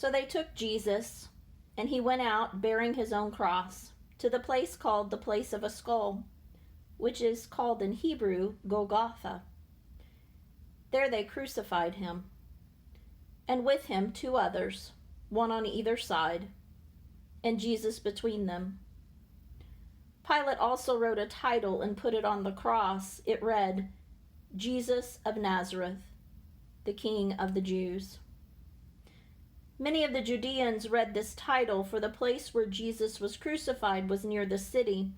So they took Jesus, and he went out bearing his own cross to the place called the place of a skull, which is called in Hebrew Golgotha. There they crucified him, and with him 2 others, one on either side, and Jesus between them. Pilate also wrote a title and put it on the cross. It read, Jesus of Nazareth, the King of the Jews. Many of the Judeans read this title, for the place where Jesus was crucified was near the city,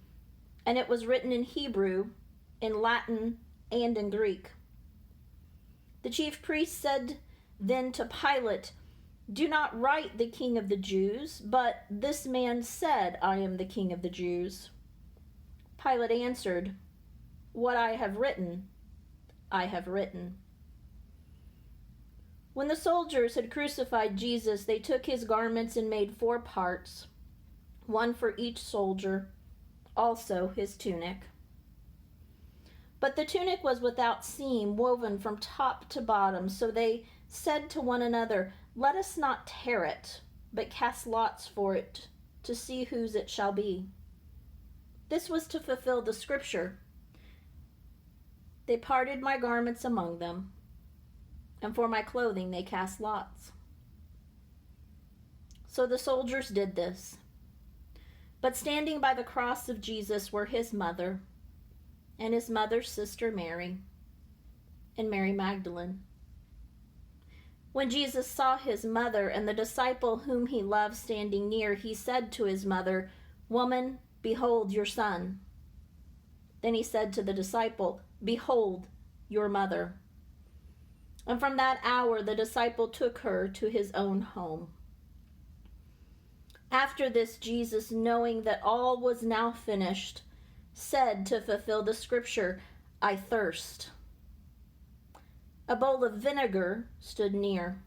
and it was written in Hebrew, in Latin, and in Greek. The chief priest said then to Pilate, "Do not write the King of the Jews, but this man said, 'I am the King of the Jews.'" Pilate answered, "What I have written, I have written." When the soldiers had crucified Jesus, they took his garments and made 4 parts, one for each soldier, also his tunic. But the tunic was without seam, woven from top to bottom, so they said to one another, "Let us not tear it, but cast lots for it, to see whose it shall be." This was to fulfill the scripture, "They parted my garments among them, and for my clothing they cast lots." So the soldiers did this. But standing by the cross of Jesus were his mother, and his mother's sister Mary, and Mary Magdalene. When Jesus saw his mother and the disciple whom he loved standing near, he said to his mother, "Woman, behold your son." Then he said to the disciple, "Behold your mother." And from that hour the disciple took her to his own home. After this, Jesus, knowing that all was now finished, said to fulfill the scripture, "I thirst." A bowl of vinegar stood near.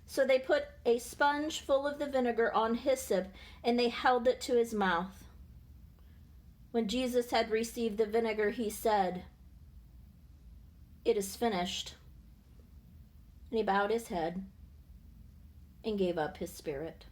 So they put a sponge full of the vinegar on hyssop, and they held it to his mouth. When Jesus had received the vinegar, he said, "It is finished." And he bowed his head and gave up his spirit.